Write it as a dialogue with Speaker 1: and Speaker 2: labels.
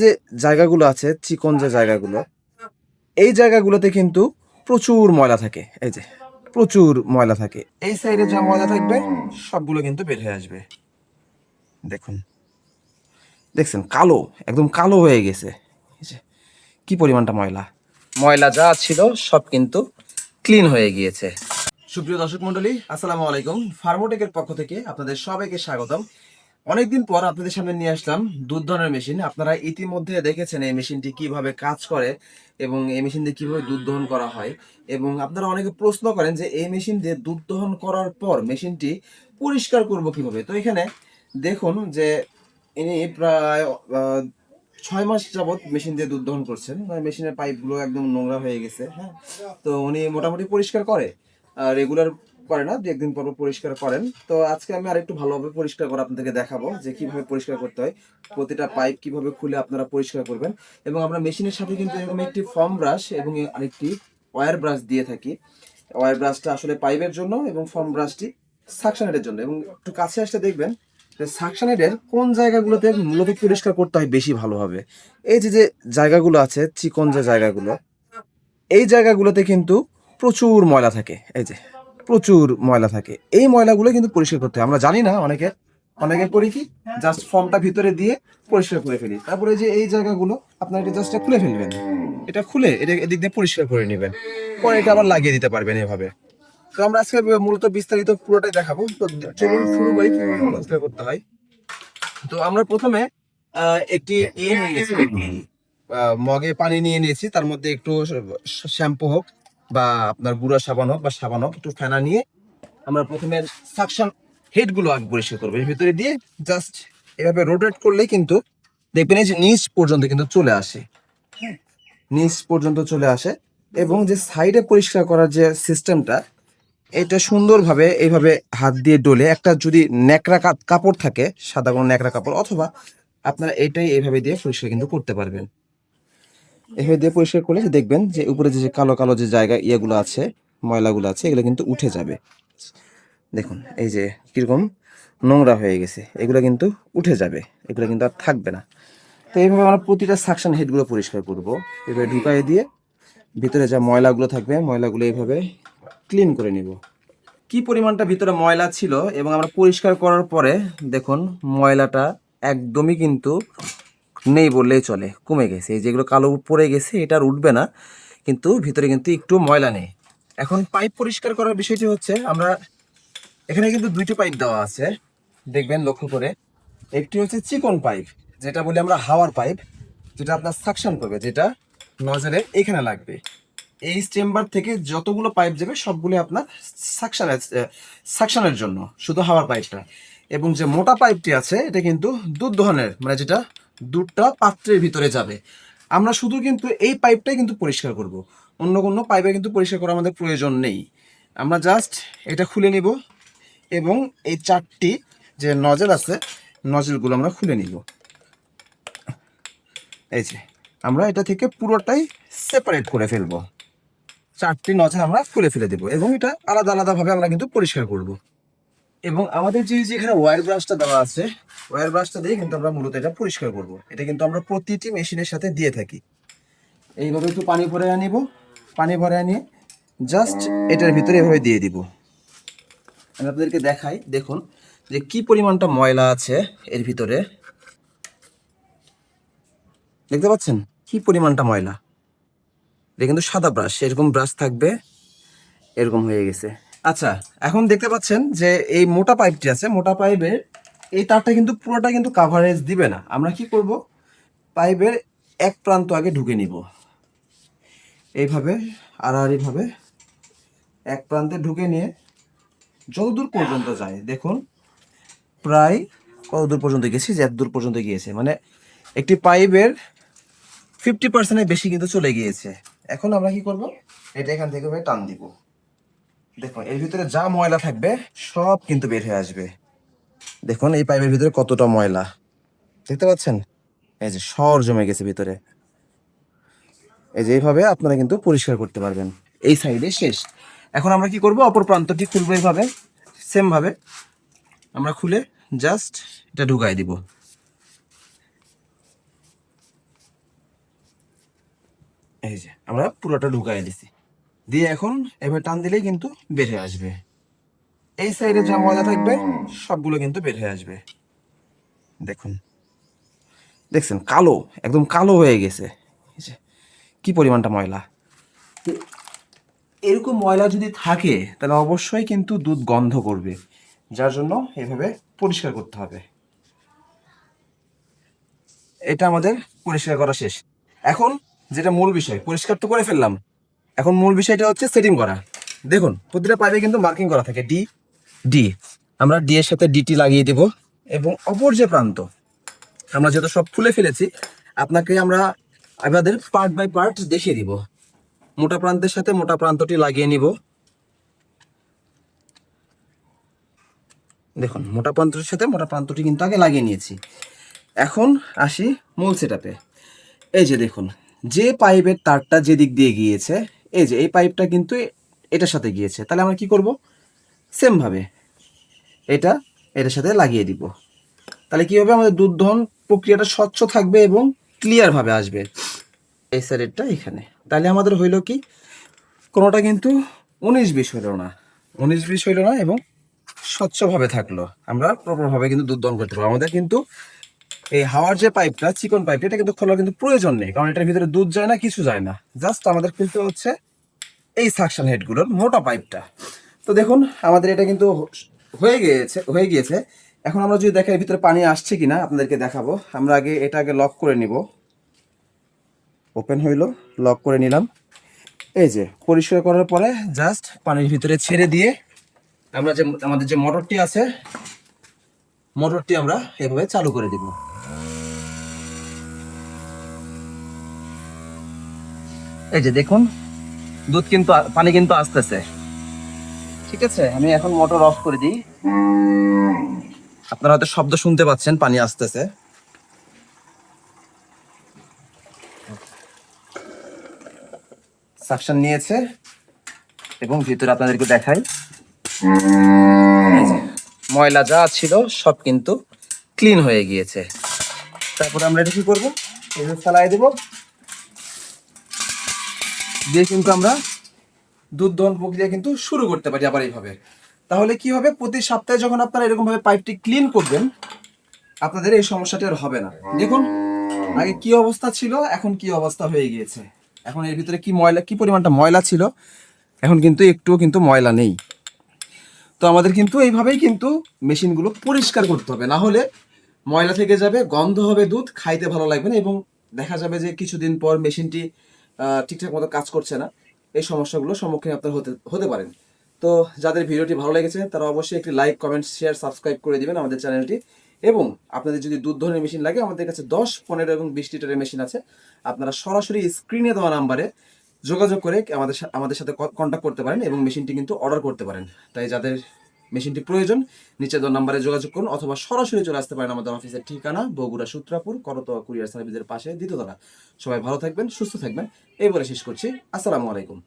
Speaker 1: যে জায়গাগুলো আছে, চিকন যে জায়গাগুলো, এই জায়গাগুলোতে কিন্তু প্রচুর ময়লা থাকে। এই যে প্রচুর ময়লা থাকে, এই সাইডে যা ময়লা থাকবে সবগুলো কিন্তু বের হয়ে আসবে। দেখুন, দেখছেন কালো, একদম কালো হয়ে গেছে। এই যে কি পরিমাণটা ময়লা, ময়লা যা ছিল সব কিন্তু ক্লিন হয়ে গিয়েছে। সুপ্রিয় দর্শক মন্ডলী, আসসালামু আলাইকুম। ফার্মোটেকের পক্ষ থেকে আপনাদের সবাইকে স্বাগতম। অনেকদিন পর আপনাদের সামনে নিয়ে আসলাম দুধ দহনের মেশিন। আপনারা ইতিমধ্যে দেখেছেন এই মেশিনটি কিভাবে কাজ করে এবং এই মেশিন দিয়ে কিভাবে দুধ দহন করা হয়। এবং আপনারা অনেকে প্রশ্ন করেন যে এই মেশিন দিয়ে দুধ দহন করার পর মেশিনটি পরিষ্কার করব কিভাবে। তো এখানে দেখুন যে ইনি প্রায় 6 মাস যাবৎ মেশিন দিয়ে দুধ দহন করছেন। মেশিনের পাইপগুলো একদম নোংরা হয়ে গেছে। হ্যাঁ, তো উনি মোটামুটি পরিষ্কার করে, রেগুলার করে না, 2 একদিন পর পরিষ্কার করেন। তো আজকে আমি আরেকটু ভালোভাবে পরিষ্কার করে আপনাদেরকে দেখাবো যে কিভাবে পরিষ্কার করতে হয়, প্রতিটা পাইপ কিভাবে খুলে আপনারা পরিষ্কার করবেন। এবং আমরা মেশিনের সাথে কিন্তু এরকম একটি ফর্ম ব্রাশ এবং আরেকটি ওয়্যার ব্রাশ দিয়ে থাকি। ওয়্যার ব্রাশটা আসলে পাইপের জন্য এবং ফর্ম ব্রাশটি সাকশনেটের জন্য। এবং একটু কাছে আসলে দেখবেন যে সাকশনেটের কোন জায়গাগুলোতে মূলত পরিষ্কার করতে হয় বেশি ভালো হবে। এই যে যে জায়গাগুলো আছে, চিকন যে জায়গাগুলো, এই জায়গাগুলোতে কিন্তু প্রচুর ময়লা থাকে। এই যে প্রচুর ময়লা থাকে, এই ময়লাগুলো কিন্তু পরিষ্কার করতে হয়। আমরা জানি না, অনেকে করি কি, জাস্ট ফর্মটা ভিতরে দিয়ে পরিষ্কার করে ফেলি। তারপরে যে এই জায়গাগুলো আপনার এটা জাস্ট খুলে ফেলবেন, এটা খুলে এটা এদিক দিয়ে পরিষ্কার করে নেবেন, পরে এটা আবার লাগিয়ে দিতে পারবেন এভাবে। তো আমরা আজকে মূলত বিস্তারিত পুরোটাই দেখাবো। তো চলুন শুরু করি কিভাবে পরিষ্কার করতে হয়। তো আমরা প্রথমে একটি নিয়ে নিয়েছি, মগে পানি নিয়ে নিয়েছি, তার মধ্যে একটু শ্যাম্পু হোক বা আপনার গুঁড়া সাবান হোক বা সাবান হোক, একটু ফেনা নিয়ে আমরা প্রথমে সাকশন হেডগুলো আগে পরিষ্কার করবো। এর ভিতরে দিয়ে জাস্ট এভাবে রোটেট করলেই কিন্তু দেখবেন এই যে নিচ পর্যন্ত কিন্তু চলে আসে, নিচ পর্যন্ত চলে আসে। এবং যে সাইডে পরিষ্কার করার যে সিস্টেমটা, এটা সুন্দরভাবে এইভাবে হাত দিয়ে ডলে, একটা যদি ন্যাকড়া কাপড় থাকে, সাদা কোনো ন্যাকড়া কাপড়, অথবা আপনারা এটাই এইভাবে দিয়ে পরিষ্কার কিন্তু করতে পারবেন। এভাবে দিয়ে পরিষ্কার করলে দেখবেন যে উপরে যে কালো কালো যে জায়গা ইয়েগুলো আছে, ময়লাগুলো আছে, এগুলো কিন্তু উঠে যাবে। দেখুন এই যে কিরকম নোংরা হয়ে গেছে, এগুলো কিন্তু উঠে যাবে, এগুলো কিন্তু আর থাকবে না। তো এইভাবে আমরা প্রতিটা সাকশন হেডগুলো পরিষ্কার করব। এভাবে ঢুকাই দিয়ে ভিতরে যা ময়লাগুলো থাকবে, ময়লাগুলো এইভাবে ক্লিন করে নিব। কি পরিমাণটা ভিতরে ময়লা ছিল এবং আমরা পরিষ্কার করার পরে দেখুন ময়লাটা একদমই কিন্তু নেই বললেই চলে, কমে গেছে। এই যেগুলো কালো পড়ে গেছে এটা আর উঠবে না, কিন্তু ভিতরে কিন্তু একটু ময়লা নেই। এখন পাইপ পরিষ্কার করার বিষয়টি হচ্ছে, আমরা এখানে কিন্তু 2টি পাইপ দেওয়া আছে, দেখবেন লক্ষ্য করে। একটি হচ্ছে চিকন পাইপ, যেটা বলি আমরা হাওয়ার পাইপ, যেটা আপনার সাকশন করবে, যেটা নজলের এখানে লাগবে। এই চেম্বার থেকে যতগুলো পাইপ যাবে সবগুলো আপনার সাকশনের জন্য, শুধু হাওয়ার পাইপটা। এবং যে মোটা পাইপটি আছে এটা কিন্তু দুধ দহনের, মানে যেটা দুধটা পাত্রের ভিতরে যাবে। আমরা শুধু কিন্তু এই পাইপটাই কিন্তু পরিষ্কার করব, অন্য কোনো পাইপে কিন্তু পরিষ্কার করা আমাদের প্রয়োজন নেই। আমরা জাস্ট এটা খুলে নিব এবং এই 4টি যে নজল আছে, নজলগুলো আমরা খুলে নিব। এই যে আমরা এটা থেকে পুরোটাই সেপারেট করে ফেলবো, 4টি নজল আমরা খুলে ফেলে দেবো এবং এটা আলাদা আলাদাভাবে আমরা কিন্তু পরিষ্কার করব। এবং আমাদের যে এখানে ওয়্যার ব্রাশটা দেওয়া আছে, ওয়্যার ব্রাশটা দিয়ে কিন্তু আমরা মূলত এটা পরিষ্কার করব। এটা কিন্তু আমরা প্রতিটি মেশিনের সাথে দিয়ে থাকি। এইভাবে একটু পানি ভরে আনিব, পানি ভরে আনিয়ে জাস্ট এটার ভিতরে এভাবে দিয়ে দিব। আমি আপনাদেরকে দেখাই, দেখুন যে কি পরিমাণটা ময়লা আছে এর ভিতরে। দেখতে পাচ্ছেন কি পরিমাণটা ময়লা। এটা কিন্তু সাদা ব্রাশ, এরকম ব্রাশ থাকবে, এরকম হয়ে গেছে। আচ্ছা, এখন দেখতে পাচ্ছেন যে এই মোটা পাইপটি আছে, মোটা পাইপের এই তারটা কিন্তু পুরোটা কিন্তু কাভারেজ দিবে না। আমরা কি করব, পাইপের এক প্রান্ত আগে ঢুকে নিব, এইভাবে আড়াআড়িভাবে এক প্রান্তে ঢুকে নিয়ে যতদূর পর্যন্ত যায়, দেখুন প্রায় কতদূর পর্যন্ত গেছি, যে এতদূর পর্যন্ত গিয়েছে, মানে একটি পাইপের 50%-এর বেশি কিন্তু চলে গিয়েছে। এখন আমরা কি করব, এটা এখান থেকে টান দিব। দেখুন এর ভিতরে যা ময়লা থাকবে সব কিন্তু বের হয়ে আসবে। দেখুন এই পাইপের ভিতরে কতটা ময়লা, দেখতে পাচ্ছেন? এই যে সর জমে গেছে ভিতরে। এই যে এইভাবে আপনারা কিন্তু পরিষ্কার করতে পারবেন। এই সাইডে শেষ। এখন আমরা কি করব, অপর প্রান্তটি খুলবো, এইভাবে সেম ভাবে আমরা খুলে জাস্ট এটা ঢুকাই দিব। এই যে আমরা পুরোটা ঢুকাই দিছি, দিয়ে এখন এবার টান দিলেই কিন্তু বের হয়ে আসবে। এই সাইডে যা ময়লা থাকবে সবগুলো কিন্তু বের হয়ে আসবে। দেখুন, দেখছেন কালো, একদম কালো হয়ে গেছে। এই যে কি পরিমাণটা ময়লা। তো এরকম ময়লা যদি থাকে তাহলে অবশ্যই কিন্তু দুধ গন্ধ করবে, যার জন্য এভাবে পরিষ্কার করতে হবে। এটা আমাদের পরিষ্কার করা শেষ। এখন যেটা মূল বিষয়, পরিষ্কার তো করে ফেললাম, এখন মূল বিষয়টা হচ্ছে সেটিং করা। দেখুন প্রতিটা পাইপে কিন্তু মার্কিং করা থাকে ডি ডি, আমরা ডি এর সাথে ডিটি লাগিয়ে দেব। এবং অপর যে প্রান্ত, আমরা যেহেতু সব খুলে ফেলেছি, আপনাকে আমরা আমাদের পার্ট বাই পার্ট দেখিয়ে দিব। মোটা প্রান্তের সাথে মোটা প্রান্তটি লাগিয়ে নিব। দেখুন মোটা প্রান্তটির সাথে মোটা প্রান্তটি কিন্তু আগে লাগিয়ে নিয়েছি। এখন আসি মূল সেটআপে। এই যে দেখুন, যে পাইপের তারটা যে দিক দিয়ে গিয়েছে, এই যে এই পাইপটা কিন্তু এটার সাথে গিয়েছে, তাহলে আমরা কি করব, সেম ভাবে এটা এটার সাথে লাগিয়ে দিব। তাহলে কি হবে, আমাদের দুধ দহন প্রক্রিয়াটা স্বচ্ছ থাকবে এবং ক্লিয়ার ভাবে আসবে। এই সাইডেরটা এখানে, তাহলে আমাদের হইলো কি, কোনোটা কিন্তু 19-20 হইলো না, 19-20 হইলো না এবং স্বচ্ছভাবে থাকলো। আমরা প্রপারভাবে কিন্তু দুধ দহন করতে পারবো। আমাদের কিন্তু এই হাওয়ার যে পাইপটা, চিকন পাইপ, এটা কিন্তু খোলার কিন্তু প্রয়োজন নেই, কারণ এটার ভিতরে দুধ যায় না, কিছু যায় না। জাস্ট আমাদের খুলতে হচ্ছে এই সাকশন হেডগুলোর মোটা পাইপটা। তো দেখুন আমাদের এটা কিন্তু হয়ে গিয়েছে। এখন আমরা যদি দেখি এর ভিতরে পানি আসছে কিনা আপনাদেরকে দেখাবো। আমরা এটা আগে লক করে নিব। ওপেন হইলো, লক করে নিলাম। এই যে পরিষ্কার করার পরে জাস্ট পানির ভিতরে ছেড়ে দিয়ে আমরা আমাদের যে মোটরটি আছে, মোটরটি আমরা এভাবে চালু করে দিব। এই যে দেখুন দুধ কিন্তু পানি কিন্তু আসতেছে। ঠিক আছে, আমি এখন মোটর অফ করে দিই। আপনারা হয়তো শব্দ শুনতে পাচ্ছেন, পানি আসতেছে। সাকশন নিয়েছে এবং ভিতরে আপনাদেরকে দেখাই, এই যে ময়লা যা ছিল সব কিন্তু ক্লিন হয়ে গিয়েছে। তারপরে আমরা এটা কি করবো, ফেলাই দেবো, দিয়ে কিন্তু আমরা দুধ দহন প্রক্রিয়া কিন্তু শুরু করতে পারি আবার এইভাবে। তাহলে কি হবে, প্রতি সপ্তাহে যখন আপনারা এরকম ভাবে পাইপটি ক্লিন করবেন, আপনাদের এই সমস্যাটি আর হবে না। দেখুন আগে কি অবস্থা ছিল, এখন কি অবস্থা হয়ে গিয়েছে। এখন এর ভিতরে কি ময়লা, কি পরিমাণটা ময়লা ছিল, এখন কিন্তু একটুও কিন্তু ময়লা নেই। তো আমাদের কিন্তু এইভাবেই কিন্তু মেশিনগুলো পরিষ্কার করতে হবে, না হলে ময়লা থেকে যাবে, গন্ধ হবে, দুধ খাইতে ভালো লাগবে না এবং দেখা যাবে যে কিছুদিন পর মেশিনটি ঠিকঠাক মতো কাজ করছে না। এই সমস্যাগুলোর সম্মুখীন আপনারা হতে হতে পারেন। তো যাদের ভিডিওটি ভালো লেগেছে তারা অবশ্যই একটি লাইক, কমেন্ট, শেয়ার, সাবস্ক্রাইব করে দিবেন আমাদের চ্যানেলটি। এবং আপনাদের যদি দুধ দহনের মেশিন লাগে, আমাদের কাছে 10, 15 এবং 20 লিটারের মেশিন আছে। আপনারা সরাসরি স্ক্রিনে দেওয়া নাম্বারে যোগাযোগ করে আমাদের সাথে কন্ট্যাক্ট করতে পারেন এবং মেশিনটি কিন্তু অর্ডার করতে পারেন। তাই যাদের মেশিনটি প্রয়োজন নিচে দেওয়া নাম্বারে যোগাযোগ করুন, অথবা সরাসরি চলে আসতে পারেন আমাদের অফিসের ঠিকানা বগুড়া সূত্রাপুর করতোয়া কুরিয়ার সার্ভিসের পাশে, দ্বিতীয়তলা। সবাই ভালো থাকবেন, সুস্থ থাকবেন, এই বলে শেষ করছি। আসসালামু আলাইকুম।